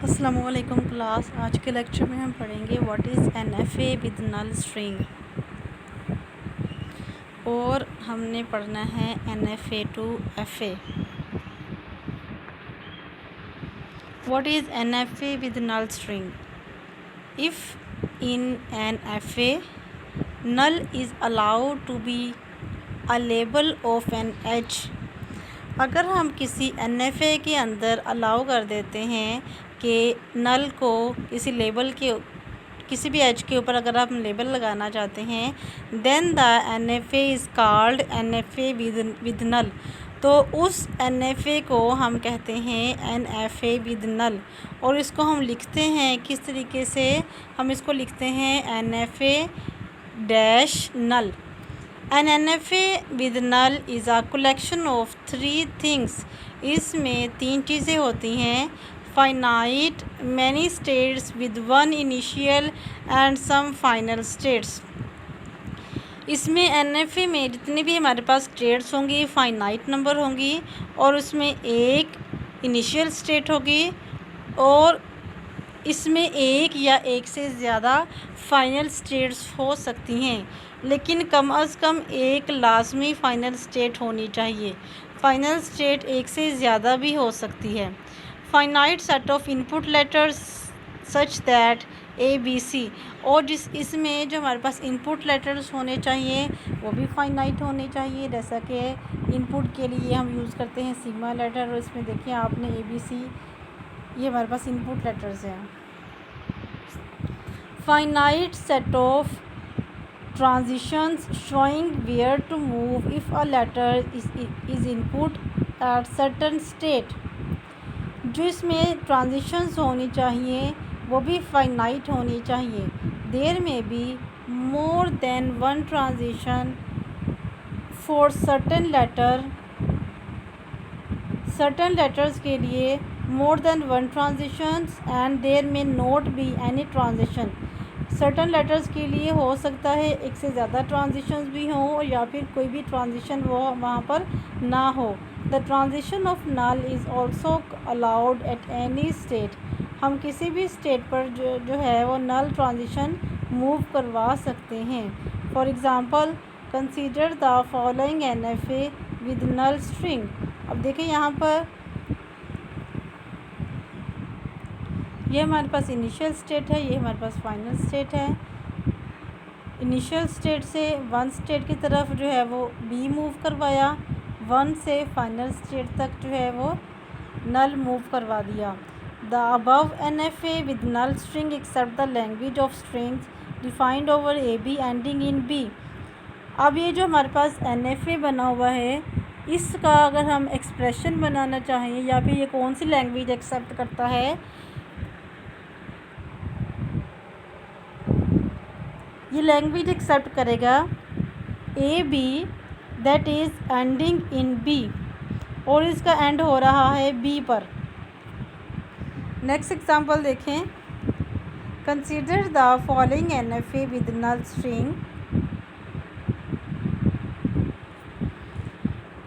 अस्सलामुअलैकुम क्लास। आज के लेक्चर में हम पढ़ेंगे what is N F A with null string, और हमने पढ़ना है N F A to F A. What is N F A with null string? If in N F A null is allowed to be a label of an edge. अगर हम किसी N F ए के अंदर allow कर देते हैं कि नल को किसी लेबल के किसी भी एज के ऊपर अगर हम लेबल लगाना चाहते हैं, then the N F A is called N F A with null. तो उस एन एफ ए को हम कहते हैं N F A with null. और इसको हम लिखते हैं किस तरीके से? हम इसको लिखते हैं N F A dash null. N N F A with null is a collection of 3 things. इसमें 3 चीज़ें होती हैं। Finite many states with 1 initial and some final states. इसमें एन एफ ए में जितने भी हमारे पास स्टेट्स होंगी फाइनाइट नंबर होंगी, और उसमें एक इनिशियल स्टेट होगी, और इसमें एक या एक से ज़्यादा फाइनल स्टेट्स हो सकती हैं, लेकिन कम अज़ कम एक लाजमी फ़ाइनल स्टेट होनी चाहिए। फ़ाइनल स्टेट एक से ज़्यादा भी हो सकती है। Finite set of input letters such that A B C, और इसमें जो हमारे पास इनपुट लेटर्स होने चाहिए वो भी फाइनाइट होने चाहिए। जैसा कि इनपुट के लिए हम यूज़ करते हैं सिग्मा लेटर, और इसमें देखिए आपने ए बी सी, ये हमारे पास इनपुट लेटर्स हैं। Finite set of transitions showing where to move if a letter is input at certain state. जो इसमें ट्रांजिशंस होनी चाहिए वो भी फाइनाइट होनी चाहिए। There may be more than 1 transition for certain letters के लिए more than 1 transitions, and there may not be any transition. Certain letters के लिए हो सकता है एक से ज़्यादा ट्रांजिशंस भी हों, या फिर कोई भी ट्रांजिशन वो वहाँ पर ना हो। The transition of null is also allowed at any state. हम किसी भी स्टेट पर जो है वो नल ट्रांजिशन मूव करवा सकते हैं। For example consider the following N F A with null string. अब देखिए यहाँ पर ये हमारे पास इनिशियल स्टेट है, ये हमारे पास फाइनल स्टेट है। इनिशियल स्टेट से 1 स्टेट की तरफ जो है वो बी मूव करवाया, 1 से फाइनल स्टेट तक जो है वो नल मूव करवा दिया। The above N F A with null string accept the language of strings defined over A B ending in B. अब ये जो हमारे पास एन एफ ए बना हुआ है, इसका अगर हम एक्सप्रेशन बनाना चाहें, या फिर ये कौन सी लैंग्वेज एक्सेप्ट करता है, ये लैंग्वेज एक्सेप्ट करेगा A B that is ending in B, और इसका एंड हो रहा है बी पर। नेक्स्ट एग्जांपल देखें। Consider the following N F A with null string.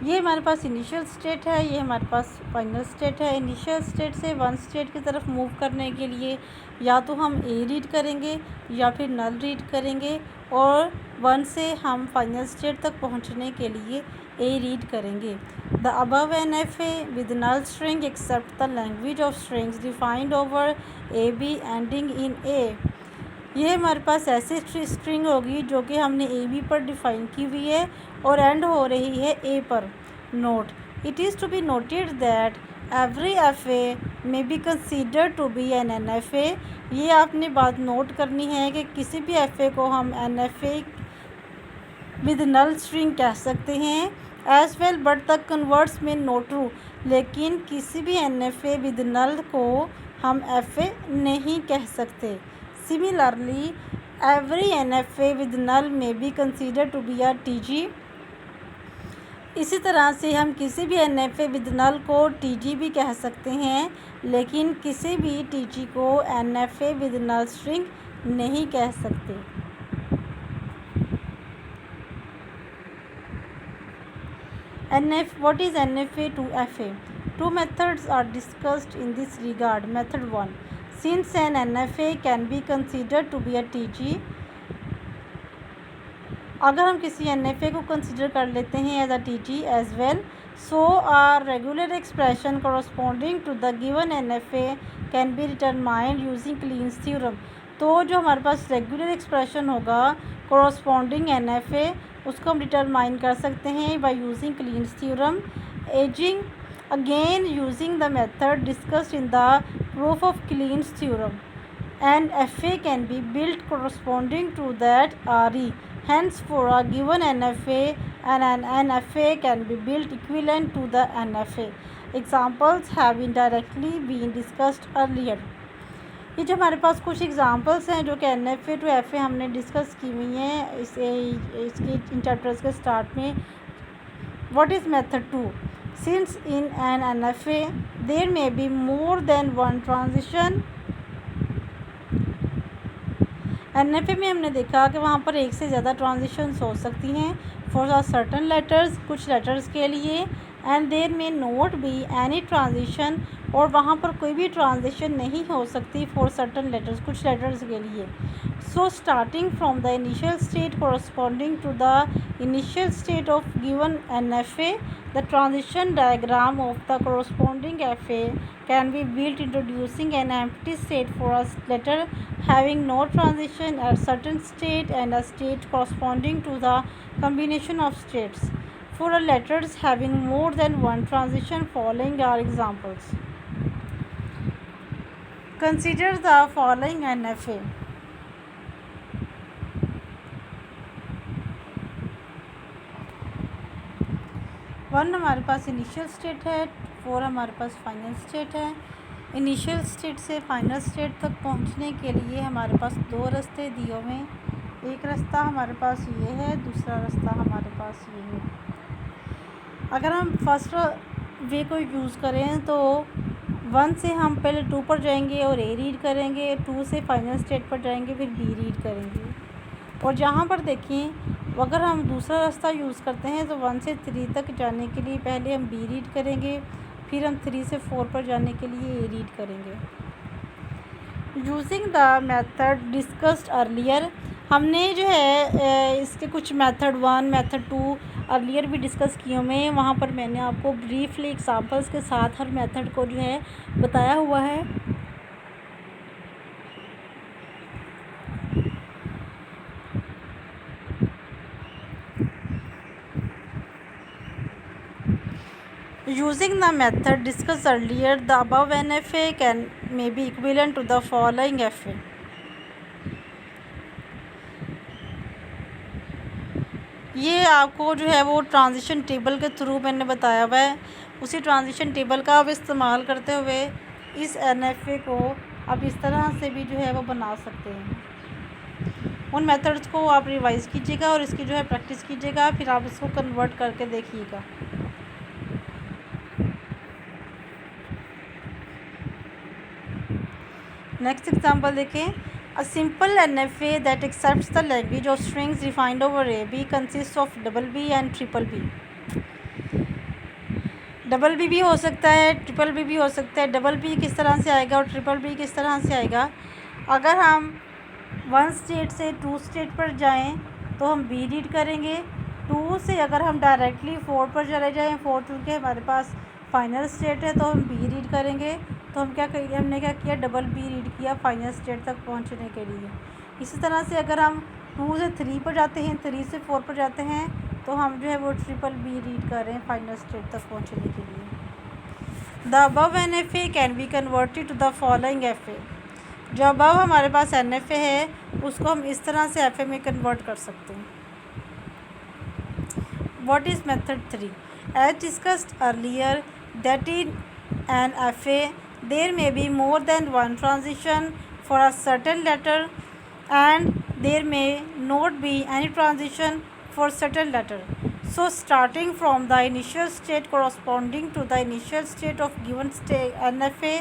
ये हमारे पास इनिशियल स्टेट है, ये हमारे पास फाइनल स्टेट है। इनिशियल स्टेट से 1 स्टेट की तरफ मूव करने के लिए या तो हम ए रीड करेंगे या फिर नल रीड करेंगे, और 1 से हम फाइनल स्टेट तक पहुंचने के लिए ए रीड करेंगे। The above N F A with null string accept the language of strings defined over A B ending in A. ये हमारे पास ऐसी स्ट्रिंग होगी जो कि हमने ए बी पर डिफ़ाइन की हुई है और एंड हो रही है ए पर। Note, it is to be noted that every F A may be consider to be N F A. ये आपने बात नोट करनी है कि किसी भी एफ ए को हम N F A with null string कह सकते हैं as well, but the converse may not true. लेकिन किसी भी N F A with null को हम एफ ए नहीं कह सकते। Similarly, every NFA with null may be considered to be a TG। इसी तरह से हम किसी भी NFA with null को TG भी कह सकते हैं, लेकिन किसी भी TG को NFA with null string नहीं कह सकते। What is NFA to FA? Two methods are discussed in this regard. Method 1. Since an NFA can be considered to be a TG, अगर हम किसी NFA को कंसिडर कर लेते हैं as a TG as well, so a regular expression corresponding to the given NFA can be determined using Kleen's theorem. तो जो हमारे पास रेगुलर एक्सप्रेशन होगा corresponding NFA, उसको हम डिटरमाइन कर सकते हैं by using cleans theorem. Ageing again using the method discussed in the proof of Kleen's theorem, and FA can be built corresponding to that RE. Hence, for a given NFA, an NFA can be built equivalent to the NFA. Examples have indirectly been discussed earlier. ये जो हमारे पास कुछ examples हैं जो कि NFA to FA हमने discuss की हुई हैं इसके इन चैप्टर्स के स्टार्ट में. What is method 2? Since in an NFA there may be more than one transition, NFA में हमने देखा कि वहाँ पर एक से ज़्यादा ट्रांजिशंस हो सकती हैं फॉर अ सर्टन लेटर्स, कुछ लेटर्स के लिए, and there may not be any transition, और वहाँ पर कोई भी ट्रांजिशन नहीं हो सकती फॉर सर्टन लेटर्स, कुछ लेटर्स के लिए. So starting from the initial state corresponding to the initial state of given NFA, the transition diagram of the corresponding FA can be built introducing an empty state for a letter having no transition at certain state and a state corresponding to the combination of states. For a letters having more than one transition, following are examples. Consider the following NFA. 1 हमारे पास initial state है, 4 हमारे पास final state है. Initial state से final state तक पहुंचने के लिए हमारे पास 2 रास्ते दिए हुए हैं. एक रास्ता हमारे पास ये है, दूसरा रास्ता हमारे पास ये है. अगर हम फर्स्ट वे को यूज़ करें तो 1 से हम पहले 2 पर जाएंगे और A रीड करेंगे, 2 से फाइनल स्टेट पर जाएंगे फिर B रीड करेंगे. और जहाँ पर देखें अगर हम दूसरा रास्ता यूज़ करते हैं तो 1 से 3 तक जाने के लिए पहले हम B रीड करेंगे, फिर हम 3 से 4 पर जाने के लिए A रीड करेंगे. Using the method discussed earlier, हमने जो है इसके कुछ मेथड 1 मेथड 2 अर्लियर भी डिस्कस किए हुए हैं. वहाँ पर मैंने आपको ब्रीफली एग्जांपल्स के साथ हर मेथड को जो है बताया हुआ है. Using the method discussed earlier, the above NFA may be equivalent to the following FA. ये आपको जो है वो ट्रांजिशन टेबल के थ्रू मैंने बताया हुआ है. उसी ट्रांजिशन टेबल का आप इस्तेमाल करते हुए इस NFA को आप इस तरह से भी जो है वो बना सकते हैं. उन मेथड्स को आप रिवाइज़ कीजिएगा और इसकी जो है प्रैक्टिस कीजिएगा, फिर आप इसको कन्वर्ट करके देखिएगा. नेक्स्ट एग्जांपल देखें. A simple NFA that accepts the language of strings defined over AB consist of double B and triple B. Double B भी हो सकता है, ट्रिपल B भी हो सकता है. डबल B किस तरह से आएगा और ट्रिपल B किस तरह से आएगा? अगर हम 1 स्टेट से 2 स्टेट पर जाएं तो हम B रीड करेंगे. 2 से अगर हम डायरेक्टली 4 पर चले जाएं, 4 चूँकि हमारे पास फाइनल स्टेट है तो हम B रीड करेंगे. तो हम क्या करेंगे, हमने क्या किया, डबल B रीड किया फाइनल स्टेट तक पहुंचने के लिए. इसी तरह से अगर हम 2 से 3 पर जाते हैं, 3 से 4 पर जाते हैं तो हम जो है वो ट्रिपल B रीड कर रहे हैं फाइनल स्टेट तक पहुंचने के लिए. The above NFA can be converted to the following FA. जो अबव हमारे पास NFA है उसको हम इस तरह से FA में कन्वर्ट कर सकते हैं. What is method 3? As discussed earlier that in an FA there may be more than one transition for a certain letter and there may not be any transition for certain letter. So starting from the initial state corresponding to the initial state of given state NFA,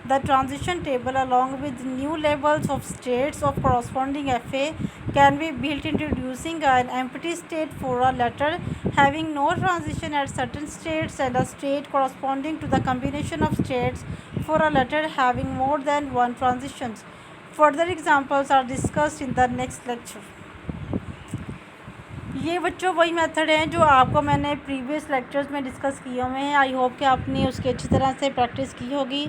the transition table along with new labels of states of corresponding FA can be built introducing an empty state for a letter having no transition at certain states and a state corresponding to the combination of states for a letter having more than one transitions. Further examples are discussed in the next lecture. ये बच्चों वही method हैं जो आपको मैंने previous lectures में discuss किए हुए हैं. आई होप कि आपने उसकी अच्छी तरह से प्रैक्टिस की होगी.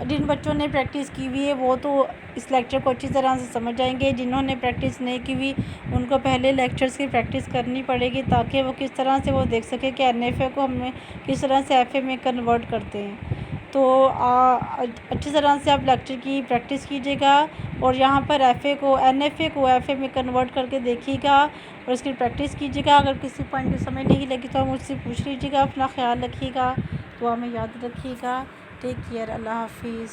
जिन बच्चों ने प्रैक्टिस की हुई है वो तो इस लेक्चर को अच्छी तरह से समझ जाएंगे. जिन्होंने प्रैक्टिस नहीं की हुई उनको पहले लेक्चर्स की प्रैक्टिस करनी पड़ेगी ताकि वो किस तरह से वो देख सके कि NFA को हमें किस तरह से FA में कन्वर्ट करते हैं. तो अच्छी तरह से आप लेक्चर की प्रैक्टिस कीजिएगा और यहाँ पर NFA को FA में कन्वर्ट करके देखिएगा और इसकी प्रैक्टिस कीजिएगा. अगर किसी पॉइंट में समझ नहीं लगी तो आप मुझसे पूछ लीजिएगा. अपना ख्याल रखिएगा, तो हमें याद रखिएगा. Take care. अल्लाह हाफिज़.